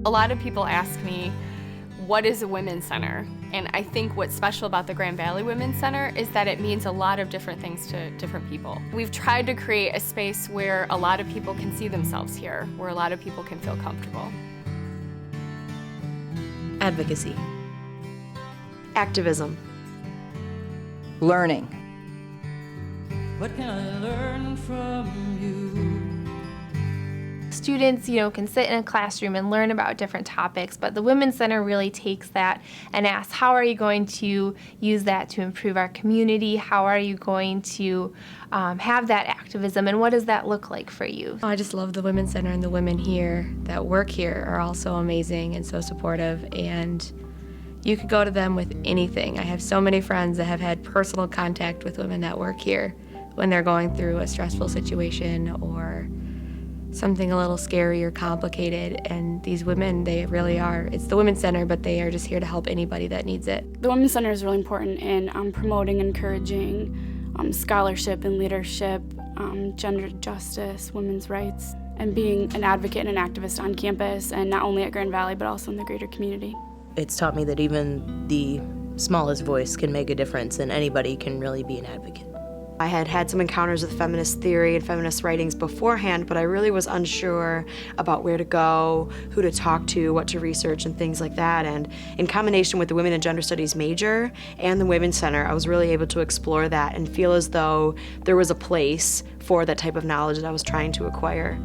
A lot of people ask me, what is a women's center? And I think what's special about the Grand Valley Women's Center is that it means a lot of different things to different people. We've tried to create a space where a lot of people can see themselves here, where a lot of people can feel comfortable. Advocacy. Activism. Learning. What can I learn from you? Students, can sit in a classroom and learn about different topics, but the Women's Center really takes that and asks, how are you going to use that to improve our community? How are you going to have that activism, and what does that look like for you? I just love the Women's Center, and the women here that work here are all so amazing and so supportive, and you could go to them with anything. I have so many friends that have had personal contact with women that work here when they're going through a stressful situation or something a little scary or complicated, and these women, they really are. It's the Women's Center, but they are just here to help anybody that needs it. The Women's Center is really important in promoting and encouraging scholarship and leadership, gender justice, women's rights, and being an advocate and an activist on campus, and not only at Grand Valley, but also in the greater community. It's taught me that even the smallest voice can make a difference, and anybody can really be an advocate. I had had some encounters with feminist theory and feminist writings beforehand, but I really was unsure about where to go, who to talk to, what to research, and things like that. And in combination with the Women and Gender Studies major and the Women's Center, I was really able to explore that and feel as though there was a place for that type of knowledge that I was trying to acquire.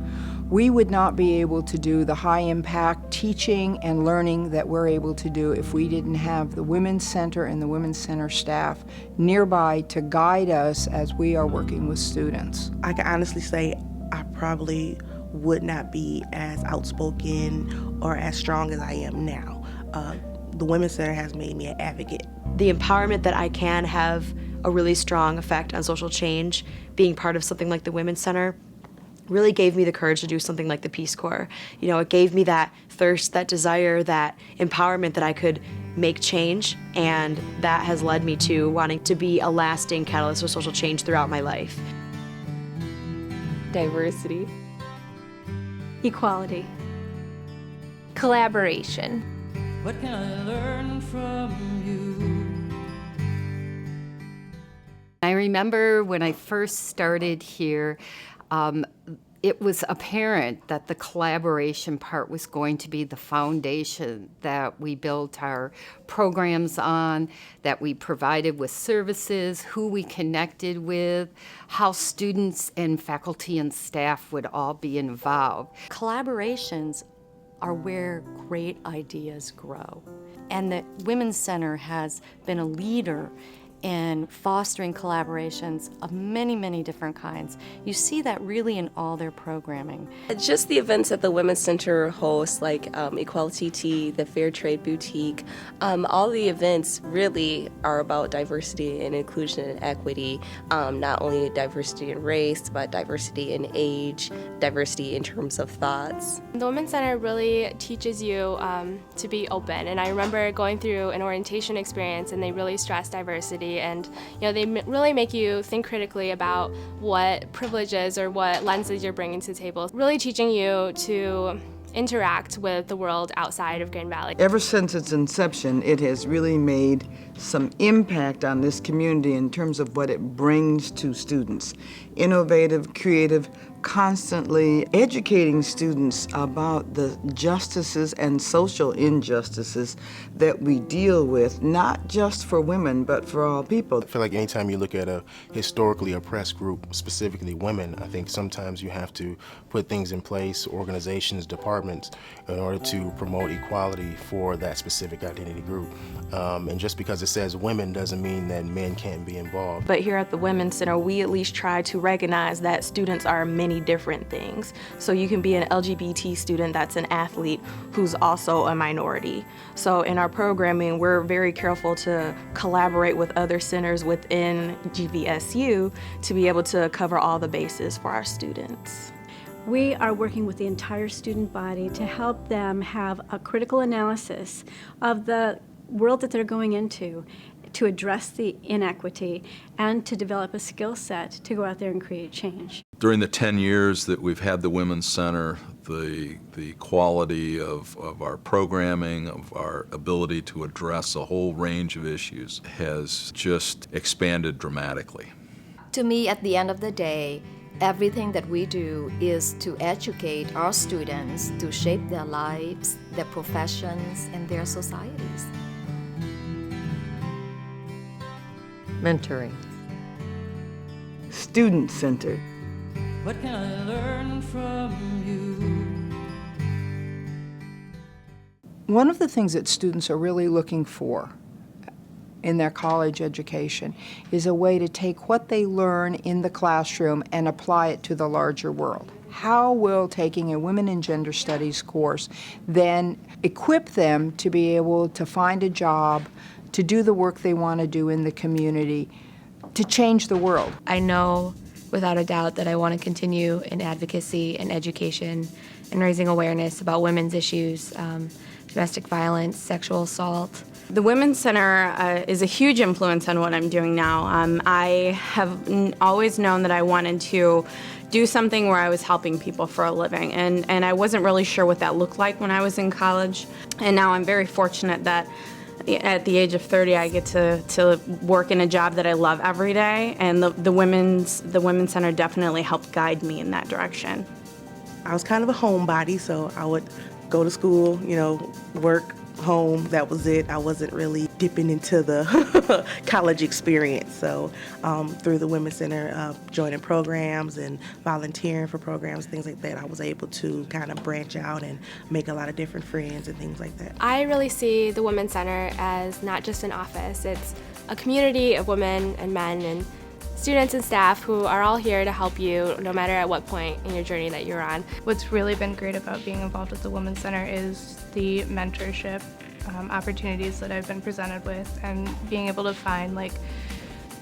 We would not be able to do the high-impact teaching and learning that we're able to do if we didn't have the Women's Center and the Women's Center staff nearby to guide us as we are working with students. I can honestly say I probably would not be as outspoken or as strong as I am now. The Women's Center has made me an advocate. The empowerment that I can have a really strong effect on social change, being part of something like the Women's Center, really gave me the courage to do something like the Peace Corps. It gave me that thirst, that desire, that empowerment that I could make change, and that has led me to wanting to be a lasting catalyst for social change throughout my life. Diversity. Equality. Collaboration. What can I learn from you? I remember when I first started here, it was apparent that the collaboration part was going to be the foundation that we built our programs on, that we provided with services, who we connected with, how students and faculty and staff would all be involved. Collaborations are where great ideas grow. And the Women's Center has been a leader in fostering collaborations of many, many different kinds. You see that really in all their programming. Just the events that the Women's Center hosts, like Equality Tea, the Fair Trade Boutique, all the events really are about diversity and inclusion and equity, not only diversity in race, but diversity in age, diversity in terms of thoughts. The Women's Center really teaches you to be open, and I remember going through an orientation experience, and they really stress diversity, and they really make you think critically about what privileges or what lenses you're bringing to the table, really teaching you to interact with the world outside of Grand Valley. Ever since its inception, it has really made some impact on this community in terms of what it brings to students. Innovative, creative, constantly educating students about the justices and social injustices that we deal with, not just for women, but for all people. I feel like anytime you look at a historically oppressed group, specifically women, I think sometimes you have to put things in place, organizations, departments, in order to promote equality for that specific identity group. And just because it says women doesn't mean that men can't be involved. But here at the Women's Center, we at least try to recognize that students are many different things. So you can be an LGBT student that's an athlete who's also a minority. So in our programming, we're very careful to collaborate with other centers within GVSU to be able to cover all the bases for our students. We are working with the entire student body to help them have a critical analysis of the world that they're going into, to address the inequity and to develop a skill set to go out there and create change. During the 10 years that we've had the Women's Center, the quality of our programming, of our ability to address a whole range of issues has just expanded dramatically. To me, at the end of the day, everything that we do is to educate our students to shape their lives, their professions, and their societies. Mentoring. Student-centered. What can I learn from you? One of the things that students are really looking for in their college education is a way to take what they learn in the classroom and apply it to the larger world. How will taking a Women and Gender Studies course then equip them to be able to find a job, to do the work they want to do in the community, to change the world? I know without a doubt that I want to continue in advocacy and education and raising awareness about women's issues, domestic violence, sexual assault. The Women's Center is a huge influence on what I'm doing now. I have always known that I wanted to do something where I was helping people for a living, and I wasn't really sure what that looked like when I was in college. And now I'm very fortunate that at the age of 30, I get to work in a job that I love every day, and the Women's Center definitely helped guide me in that direction. I was kind of a homebody, so I would go to school, work, home, that was it. I wasn't really dipping into the college experience. So through the Women's Center, joining programs and volunteering for programs, things like that, I was able to kind of branch out and make a lot of different friends and things like that. I really see the Women's Center as not just an office. It's a community of women and men and students and staff who are all here to help you no matter at what point in your journey that you're on. What's really been great about being involved with the Women's Center is the mentorship opportunities that I've been presented with, and being able to find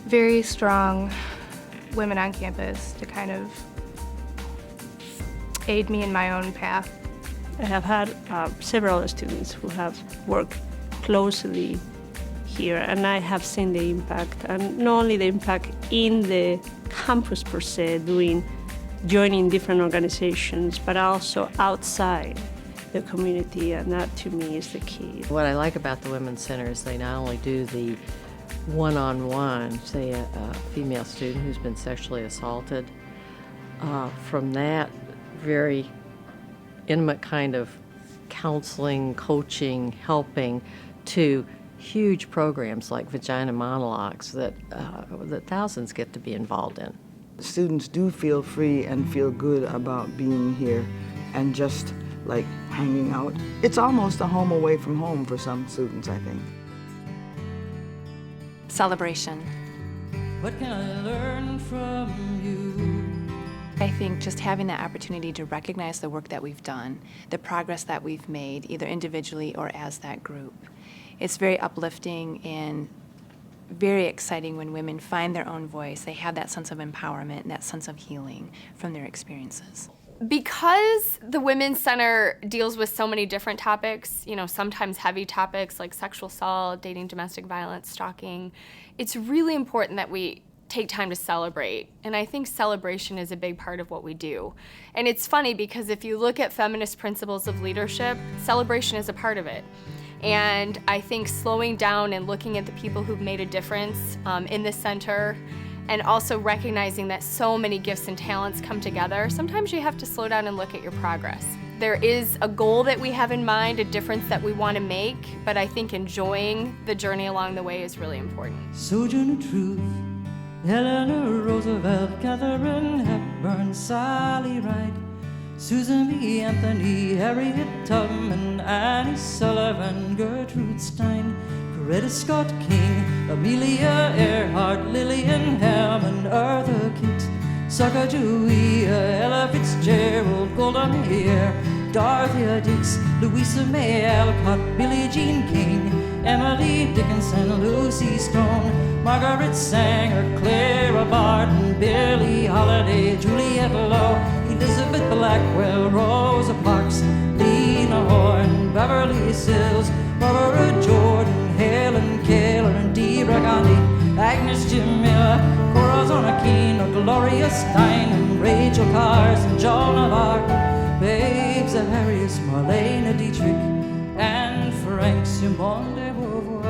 very strong women on campus to kind of aid me in my own path. I have had several students who have worked closely here, and I have seen the impact, and not only the impact in the campus per se, joining different organizations, but also outside the community, and that to me is the key. What I like about the Women's Center is they not only do the one-on-one, say a female student who's been sexually assaulted, from that very intimate kind of counseling, coaching, helping, to huge programs like Vagina Monologues that thousands get to be involved in. Students do feel free and feel good about being here and just hanging out. It's almost a home away from home for some students, I think. Celebration. What can I learn from you? I think just having that opportunity to recognize the work that we've done, the progress that we've made, either individually or as that group. It's very uplifting and very exciting when women find their own voice. They have that sense of empowerment and that sense of healing from their experiences. Because the Women's Center deals with so many different topics, sometimes heavy topics like sexual assault, dating, domestic violence, stalking, it's really important that we take time to celebrate. And I think celebration is a big part of what we do. And it's funny because if you look at feminist principles of leadership, celebration is a part of it. And I think slowing down and looking at the people who've made a difference in the center, and also recognizing that so many gifts and talents come together, sometimes you have to slow down and look at your progress. There is a goal that we have in mind, a difference that we want to make, but I think enjoying the journey along the way is really important. Sojourner Truth, Eleanor Roosevelt, Katharine Hepburn, Sally Ride, Susan B. Anthony, Harriet Tubman, Annie Sullivan, Gertrude Stein, Coretta Scott King, Amelia Earhart, Lillian Hammond, Arthur Kit, Sacagawea, Ella Fitzgerald, Golda Meir, Dorothea Dix, Louisa May Alcott, Billie Jean King, Emily Dickinson, Lucy Strong, Margaret Sanger, Clara Barton, Billie Holiday, Juliette Lowe, Elizabeth Blackwell, Rosa Parks, Lena Horne, Beverly Sills, Barbara Jordan, Helen Keller and Deborah Gandhi, Agnes Jim Miller, Corazon Aquino, Gloria Steinem, Rachel Carson, Joan of Arc, Babes Harris, Marlene Dietrich, and Frank Simone de Beauvoir.